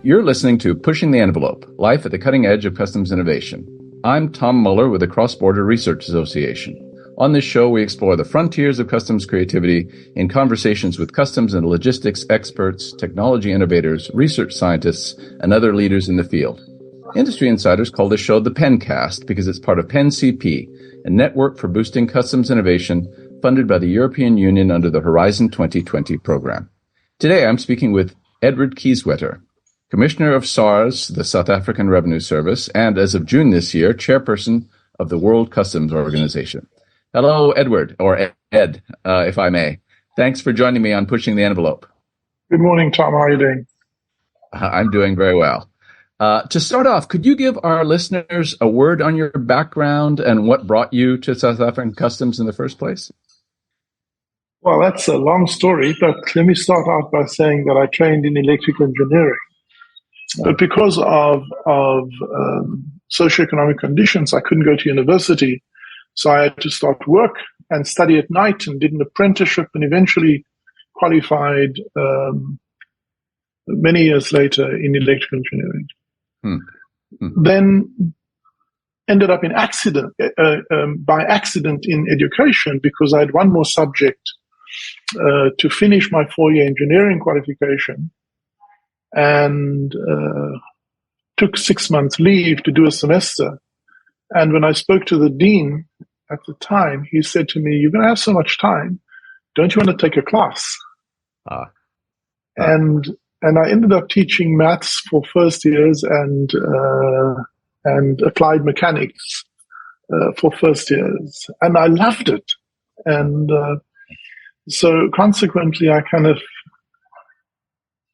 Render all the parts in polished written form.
You're listening to Pushing the Envelope, Life at the Cutting Edge of Customs Innovation. I'm Tom Muller with the Cross-Border Research Association. On this show, we explore the frontiers of customs creativity in conversations with customs and logistics experts, technology innovators, research scientists, and other leaders in the field. Industry insiders call this show the Pencast because it's part of PenCP, a network for boosting customs innovation funded by the European Union under the Horizon 2020 program. Today, I'm speaking with Edward Kieswetter, Commissioner of SARS, the South African Revenue Service, and as of June this year, Chairperson of the World Customs Organization. Hello, Edward, or Ed, if I may. Thanks for joining me on Pushing the Envelope. Good morning, Tom. How are you doing? I'm doing very well. To start off, could you give our listeners a word on your background and what brought you to South African Customs in the first place? Well, that's a long story, but let me start out by saying that I trained in electrical engineering. But because of socioeconomic conditions, I couldn't go to university. So I had to start work and study at night and did an apprenticeship and eventually qualified many years later in electrical engineering. Then ended up in by accident in education because I had one more subject to finish my 4-year engineering qualification. And took 6 months leave to do a semester. And when I spoke to the dean at the time, he said to me, "You're going to have so much time. Don't you want to take a class?" And I ended up teaching maths for first years and applied mechanics for first years. And I loved it. And so consequently, I kind of,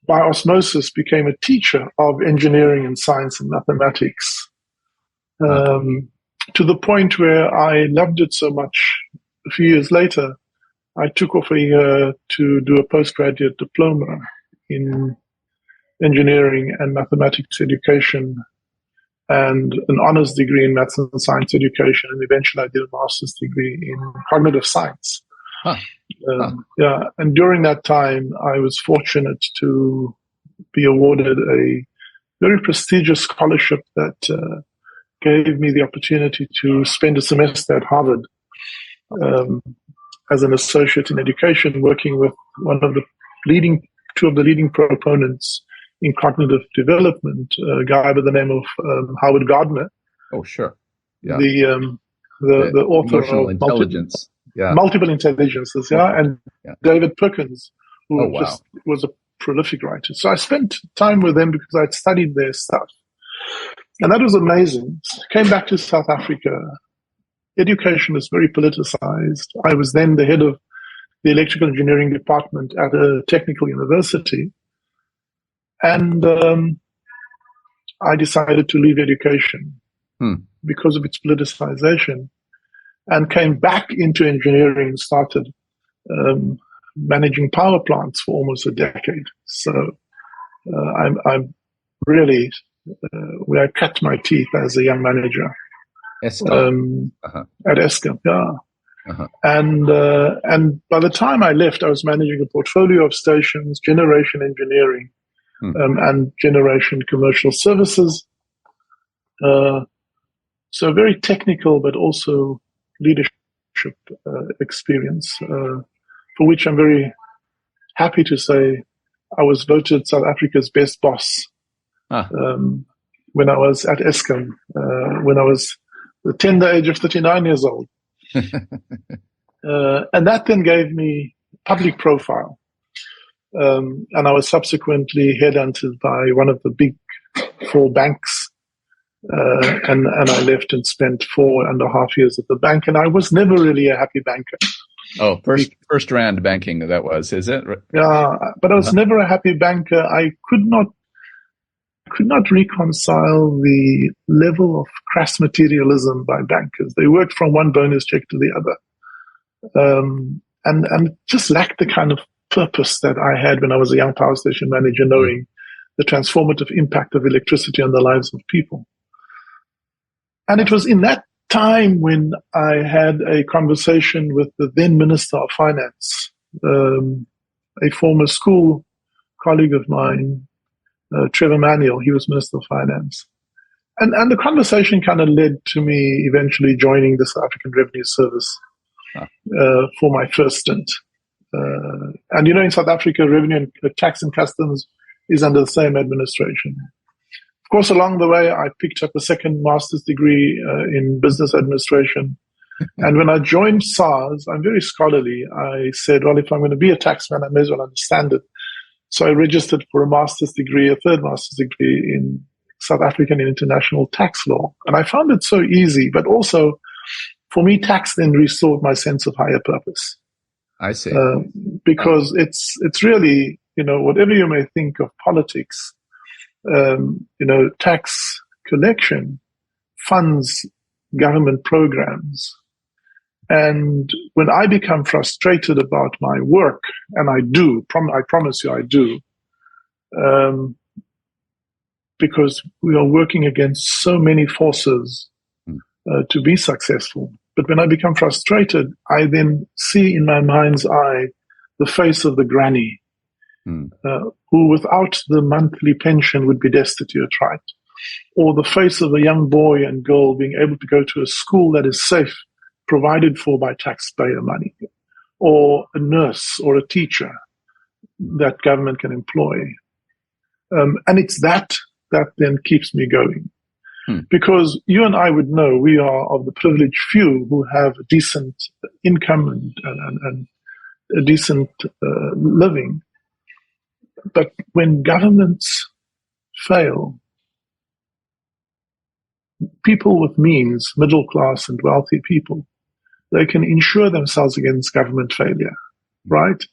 by osmosis, became a teacher of engineering and science and mathematics, to the point where I loved it so much. A few years later, I took off a year to do a postgraduate diploma in engineering and mathematics education and an honors degree in maths and science education, and eventually I did a master's degree in cognitive science. And during that time, I was fortunate to be awarded a very prestigious scholarship that gave me the opportunity to spend a semester at Harvard as an associate in education, working with two of the leading proponents in cognitive development, a guy by the name of Howard Gardner. Oh, sure. Yeah. The author Emotional of Intelligence. Multiple Intelligences, and David Perkins, who was a prolific writer. So I spent time with them because I'd studied their stuff. And that was amazing. Came back to South Africa. Education was very politicized. I was then the head of the electrical engineering department at a technical university. And I decided to leave education because of its politicization, and came back into engineering and started managing power plants for almost a decade. So I'm really where I cut my teeth as a young manager at Eskom. And by the time I left, I was managing a portfolio of stations, generation engineering, and generation commercial services. So very technical, but also leadership experience, for which I'm very happy to say I was voted South Africa's best boss when I was at Eskom, when I was the tender age of 39 years old. And that then gave me public profile. And I was subsequently headhunted by one of the big 4 banks. And I left and spent 4.5 years at the bank, and I was never really a happy banker. Oh, first Rand banking, that was, is it? Yeah, but I was never a happy banker. I could not reconcile the level of crass materialism by bankers. They worked from one bonus check to the other, and just lacked the kind of purpose that I had when I was a young power station manager, knowing the transformative impact of electricity on the lives of people. And it was in that time when I had a conversation with the then Minister of Finance, a former school colleague of mine, Trevor Manuel. He was Minister of Finance. And the conversation kind of led to me eventually joining the South African Revenue Service for my first stint. And in South Africa, revenue and tax and customs is under the same administration. Of course, along the way, I picked up a second master's degree in business administration. And when I joined SARS, I'm very scholarly. I said, well, if I'm going to be a taxman, I may as well understand it. So I registered for a master's degree, a third master's degree in South African and international tax law. And I found it so easy, but also for me, tax then restored my sense of higher purpose. I see. Because it's really, whatever you may think of politics, tax collection funds government programs. And when I become frustrated about my work, and I do, I promise you I do, because we are working against so many forces to be successful. But when I become frustrated, I then see in my mind's eye the face of the granny, who without the monthly pension would be destitute, right? Or the face of a young boy and girl being able to go to a school that is safe, provided for by taxpayer money, or a nurse or a teacher that government can employ. And it's that then keeps me going. Because you and I would know we are of the privileged few who have a decent income and a decent living. But when governments fail, people with means, middle class and wealthy people, they can insure themselves against government failure, right?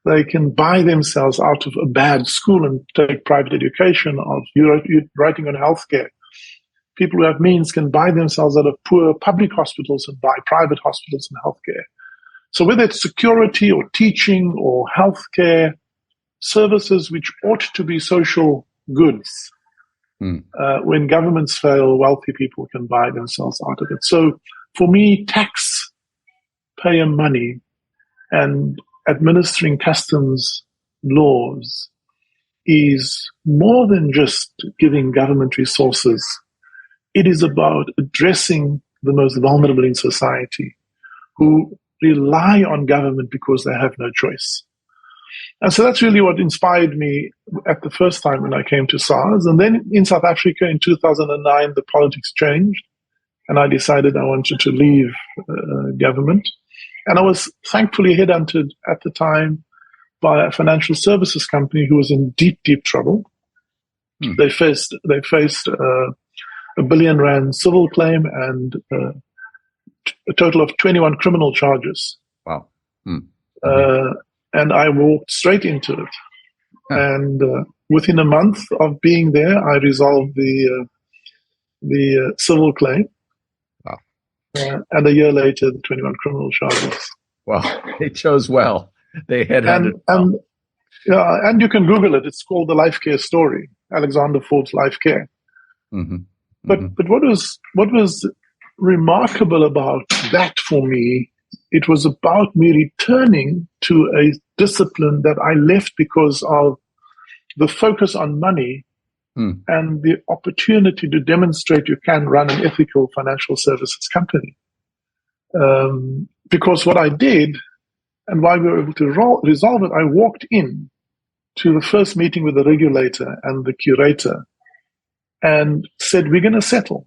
They can buy themselves out of a bad school and take private education. You're writing on healthcare. People who have means can buy themselves out of poor public hospitals and buy private hospitals and healthcare. So whether it's security or teaching or healthcare, services which ought to be social goods, when governments fail, wealthy people can buy themselves out of it. So for me, taxpayer money and administering customs laws is more than just giving government resources. It is about addressing the most vulnerable in society who rely on government because they have no choice. And so that's really what inspired me at the first time when I came to SARS. And then in South Africa in 2009, the politics changed, and I decided I wanted to leave government. And I was thankfully headhunted at the time by a financial services company who was in deep, deep trouble. They faced R1 billion civil claim and a total of 21 criminal charges. Wow. And I walked straight into it. And within a month of being there, I resolved the civil claim. Wow. And a year later, the 21 criminal charges. Well, they chose well. They headhunted. And you can Google it. It's called The Life Care Story, Alexander Forbes Life Care. But what was remarkable about that for me, it was about me returning to a discipline that I left because of the focus on money and the opportunity to demonstrate you can run an ethical financial services company. Because what I did, and why we were able to resolve it, I walked in to the first meeting with the regulator and the curator and said, we're going to settle,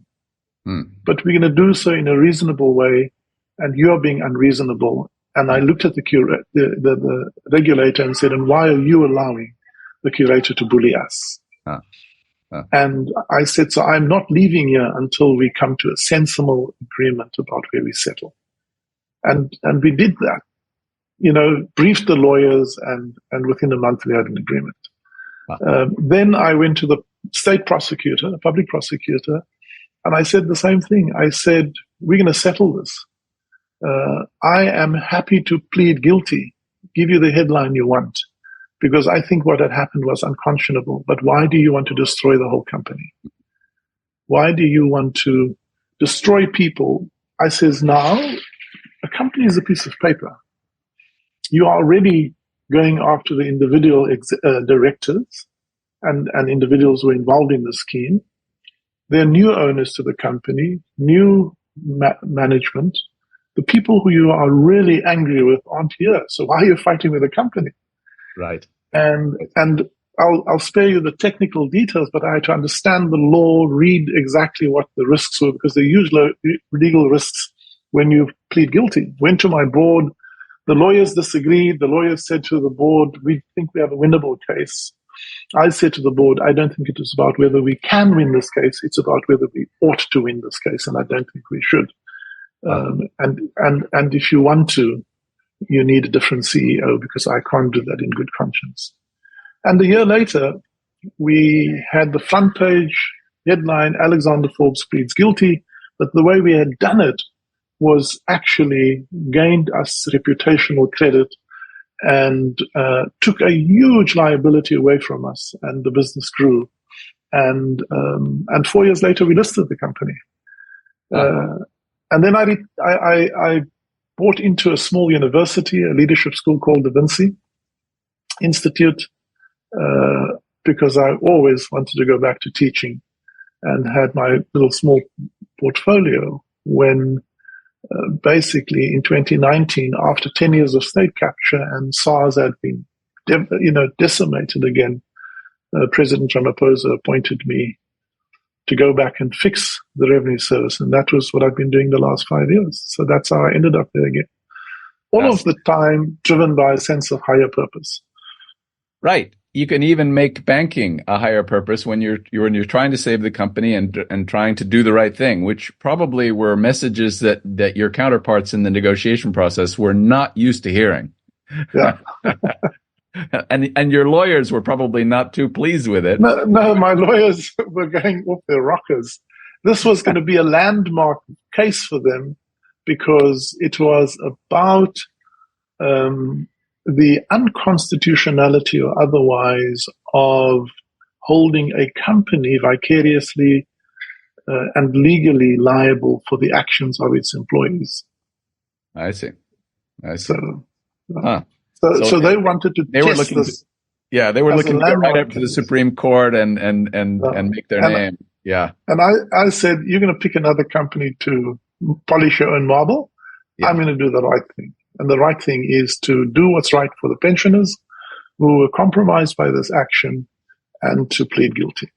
but we're going to do so in a reasonable way, and you're being unreasonable. And I looked at the regulator and said, and why are you allowing the curator to bully us? And I said, so I'm not leaving here until we come to a sensible agreement about where we settle. And we did that, briefed the lawyers, and within a month we had an agreement. Then I went to the state prosecutor, the public prosecutor, and I said the same thing. I said, we're going to settle this. I am happy to plead guilty, give you the headline you want, because I think what had happened was unconscionable. But why do you want to destroy the whole company? Why do you want to destroy people? I says, now, a company is a piece of paper. You are already going after the individual directors. and individuals who were involved in the scheme. There are new owners to the company, new management. The people who you are really angry with aren't here. So why are you fighting with the company? Right. And I'll spare you the technical details, but I had to understand the law, read exactly what the risks were, because there are huge legal risks when you plead guilty. Went to my board. The lawyers disagreed. The lawyers said to the board, we think we have a winnable case. I said to the board, I don't think it is about whether we can win this case. It's about whether we ought to win this case, and I don't think we should. And if you want to, you need a different CEO, because I can't do that in good conscience. And a year later, we had the front page headline, Alexander Forbes pleads guilty, but the way we had done it was actually gained us reputational credit and took a huge liability away from us, and the business grew. And 4 years later, we listed the company. And then I bought into a small university, a leadership school called the Vinci Institute, because I always wanted to go back to teaching, and had my little small portfolio when basically in 2019, after 10 years of state capture and SARS had been decimated again, President Ramaphosa appointed me to go back and fix the revenue service. And that was what I've been doing the last 5 years. So that's how I ended up there again. All of the time driven by a sense of higher purpose. Right. You can even make banking a higher purpose when you're trying to save the company and trying to do the right thing, which probably were messages that your counterparts in the negotiation process were not used to hearing. Yeah. And your lawyers were probably not too pleased with it. No, my lawyers were going off their rockers. This was going to be a landmark case for them, because it was about the unconstitutionality or otherwise of holding a company vicariously and legally liable for the actions of its employees. I see. So they wanted to test this. Yeah, they were looking to go right up to the Supreme Court and make their name. Yeah. And I said, you're going to pick another company to polish your own marble. Yeah. I'm going to do the right thing. And the right thing is to do what's right for the pensioners who were compromised by this action, and to plead guilty.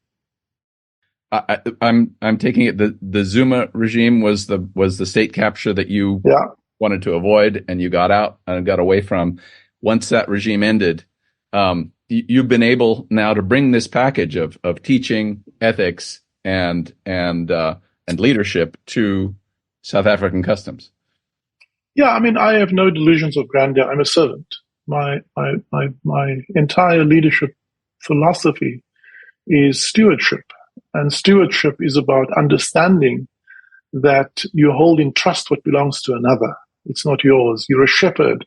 I'm taking it the Zuma regime was the state capture that you wanted to avoid, and you got out and got away from. Once that regime ended, you've been able now to bring this package of teaching, ethics, and leadership to South African customs. Yeah, I mean, I have no delusions of grandeur. I'm a servant. My entire leadership philosophy is stewardship. And stewardship is about understanding that you hold in trust what belongs to another. It's not yours. You're a shepherd,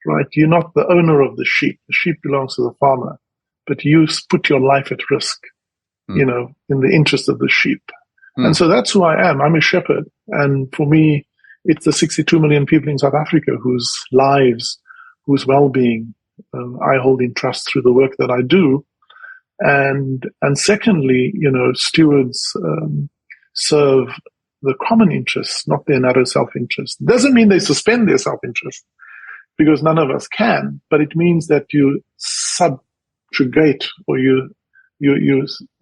right? You're not the owner of the sheep. The sheep belongs to the farmer. But you put your life at risk, in the interest of the sheep. And so that's who I am. I'm a shepherd. And for me, it's the 62 million people in South Africa whose lives, whose well-being I hold in trust through the work that I do. And secondly, stewards serve the common interests, not their narrow self-interest. Doesn't mean they suspend their self-interest, because none of us can, but it means that you subjugate, or you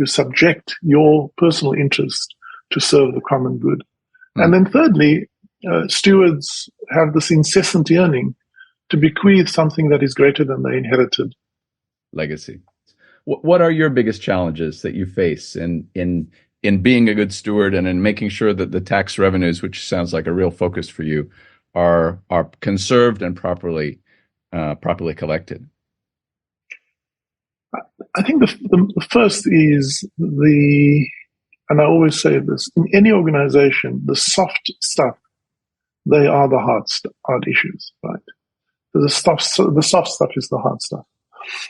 subject your personal interest to serve the common good. And then thirdly, stewards have this incessant yearning to bequeath something that is greater than they inherited. Legacy. What are your biggest challenges that you face in being a good steward and in making sure that the tax revenues, which sounds like a real focus for you, are conserved and properly collected? I think the first is and I always say this, in any organization, the soft stuff, they are the hard issues, right? The soft stuff is the hard stuff.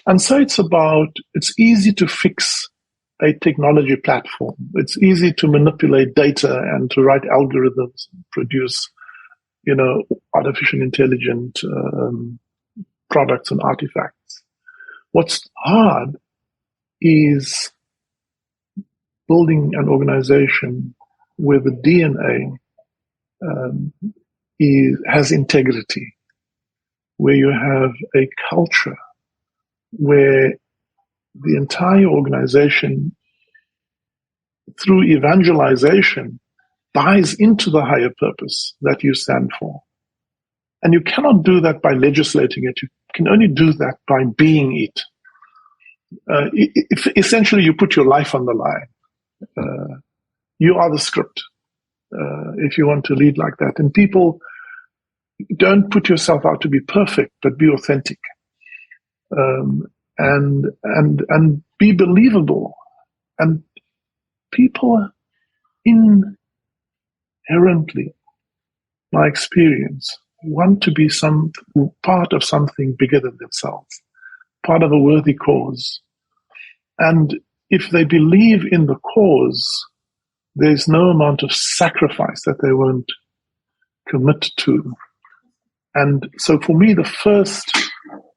And so it's easy to fix a technology platform. It's easy to manipulate data and to write algorithms and produce, artificial intelligent products and artifacts. What's hard is building an organization where the DNA has integrity, where you have a culture where the entire organization, through evangelization, buys into the higher purpose that you stand for. And you cannot do that by legislating it. You can only do that by being it. If essentially you put your life on the line. You are the script, if you want to lead like that. And people, don't put yourself out to be perfect, but be authentic. And be believable. And people inherently, my experience, want to be part of something bigger than themselves, part of a worthy cause. And if they believe in the cause, there's no amount of sacrifice that they won't commit to. And so for me, the first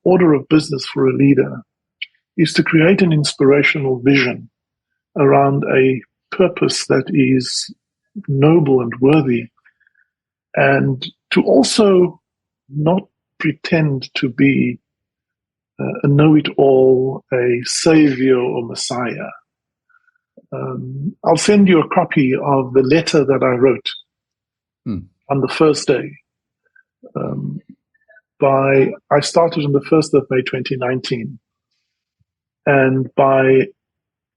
order of business for a leader is to create an inspirational vision around a purpose that is noble and worthy, and to also not pretend to be a know-it-all, a savior or messiah. I'll send you a copy of the letter that I wrote on the first day. I started on the 1st of May 2019. And by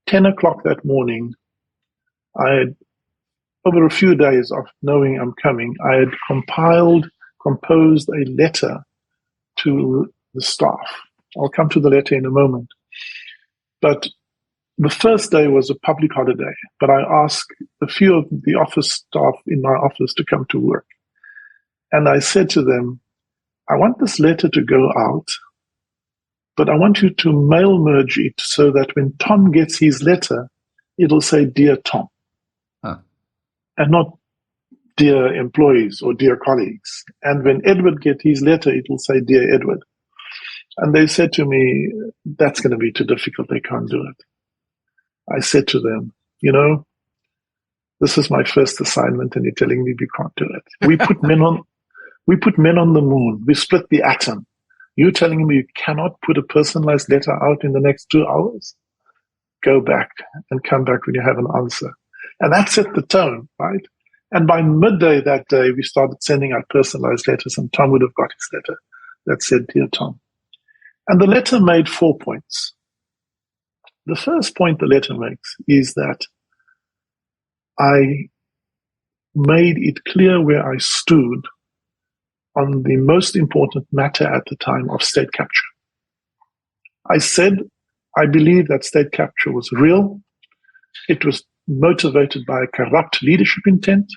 10 o'clock that morning, I had, over a few days of knowing I'm coming, I had composed a letter to the staff. I'll come to the letter in a moment. But the first day was a public holiday, but I asked a few of the office staff in my office to come to work. And I said to them, I want this letter to go out, but I want you to mail merge it so that when Tom gets his letter, it'll say, Dear Tom. And not dear employees or dear colleagues. And when Edward gets his letter, it will say, Dear Edward. And they said to me, that's going to be too difficult. They can't do it. I said to them, this is my first assignment and you're telling me we can't do it. We put men on the moon. We split the atom. You're telling me you cannot put a personalized letter out in the next 2 hours? Go back and come back when you have an answer. And that set the tone, right? And by midday that day, we started sending out personalized letters, and Tom would have got his letter that said, Dear Tom. And the letter made 4 points. The first point the letter makes is that I made it clear where I stood on the most important matter at the time of state capture. I said, I believe that state capture was real. It was motivated by corrupt leadership intent,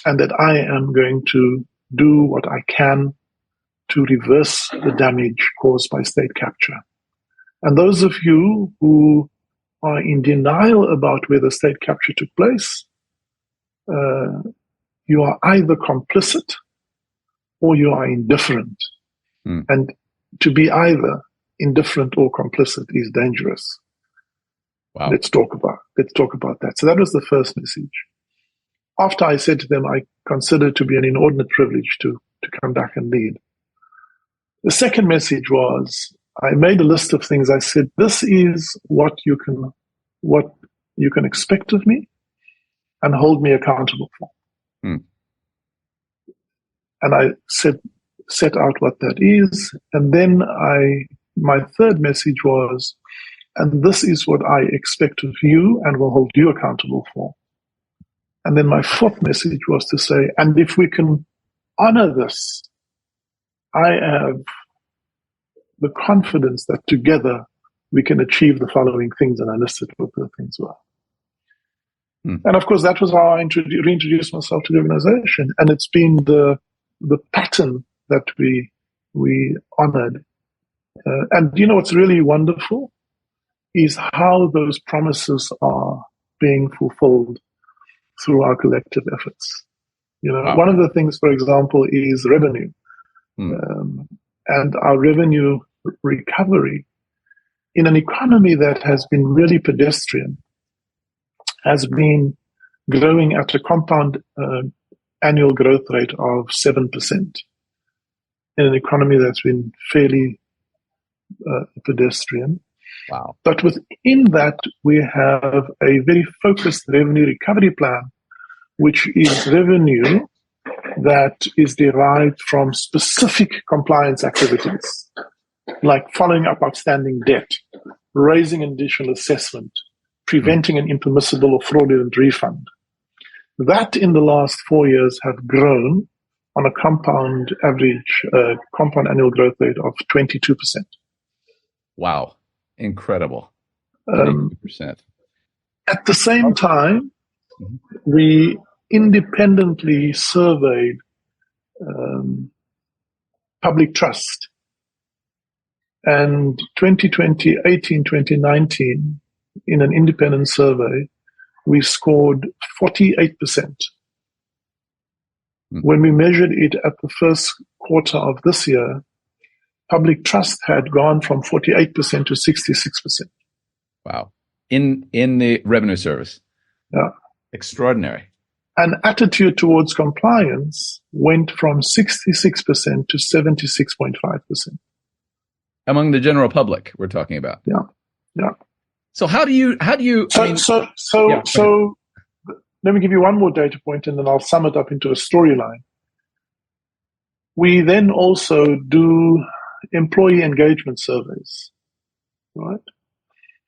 and that I am going to do what I can to reverse the damage caused by state capture. And those of you who are in denial about whether state capture took place, you are either complicit or you are indifferent. And to be either indifferent or complicit is dangerous. Wow. Let's talk about that. So that was the first message. After I said to them, I consider it to be an inordinate privilege to come back and lead. The second message was, I made a list of things. I said, this is what you can expect of me and hold me accountable for. And I set out what that is. And then my third message was, and this is what I expect of you and will hold you accountable for. And then my fourth message was to say, and if we can honor this, I have the confidence that together we can achieve the following things. And I listed what the things were. And of course, that was how I reintroduced myself to the organization. And it's been the pattern that we honored. And what's really wonderful is how those promises are being fulfilled through our collective efforts. Wow. One of the things, for example, is revenue. And our revenue recovery in an economy that has been really pedestrian, has been growing at a compound annual growth rate of 7%, in an economy that's been fairly pedestrian. Wow. But within that, we have a very focused revenue recovery plan, which is revenue that is derived from specific compliance activities, like following up outstanding debt, raising an additional assessment, preventing an impermissible or fraudulent refund. That in the last 4 years have grown on a compound annual growth rate of 22%. Wow. Incredible. 22%. At the same time, we independently surveyed public trust. And 2018, 2019, in an independent survey, we scored 48%. When we measured it at the first quarter of this year, public trust had gone from 48% to 66%. Wow. In the revenue service. Yeah. Extraordinary. And attitude towards compliance went from 66% to 76.5%. Among the general public, we're talking about. Yeah. Yeah. So how do you So let me give you one more data point and then I'll sum it up into a storyline. We then also do employee engagement surveys, right?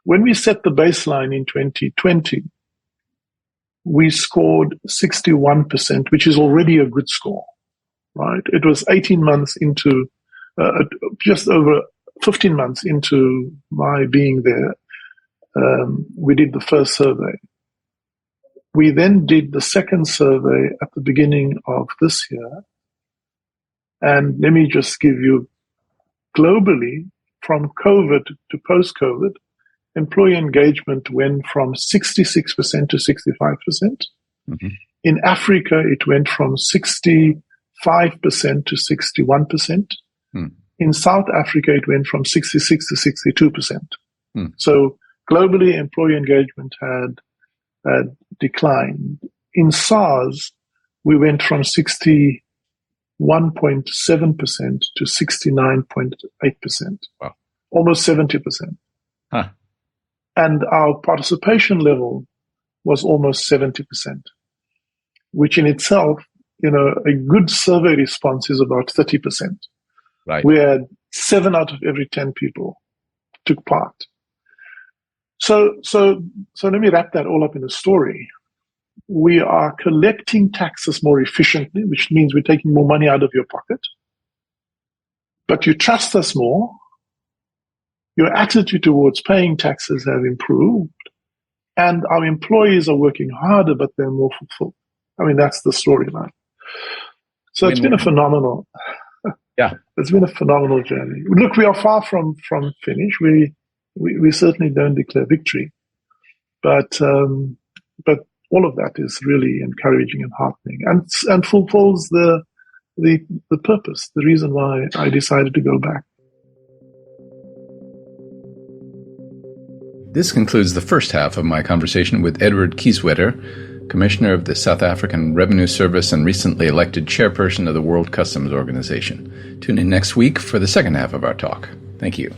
When we set the baseline in 2020, we scored 61%, which is already a good score, right? It was 18 months into, just over 15 months into my being there. We did the first survey. We then did the second survey at the beginning of this year. And let me just give you, globally, from COVID to post-COVID, employee engagement went from 66% to 65%. Mm-hmm. In Africa, it went from 65% to 61%. Mm. In South Africa, it went from 66 to 62%. Mm. So globally, employee engagement had declined. In SARS, we went from 61.7% to 69.8%. Wow. Almost 70%. Huh. And our participation level was almost 70%, which in itself, a good survey response is about 30%. Right. We had 7 out of every 10 people took part. So let me wrap that all up in a story. We are collecting taxes more efficiently, which means we're taking more money out of your pocket. But you trust us more. Your attitude towards paying taxes have improved. And our employees are working harder, but they're more fulfilled. I mean, that's the storyline. So it's been a phenomenal. Yeah. It's been a phenomenal journey. Look, we are far from finish. We certainly don't declare victory. But all of that is really encouraging and heartening and fulfills the purpose, the reason why I decided to go back. This concludes the first half of my conversation with Edward Kieswetter, Commissioner of the South African Revenue Service and recently elected Chairperson of the World Customs Organization. Tune in next week for the second half of our talk. Thank you.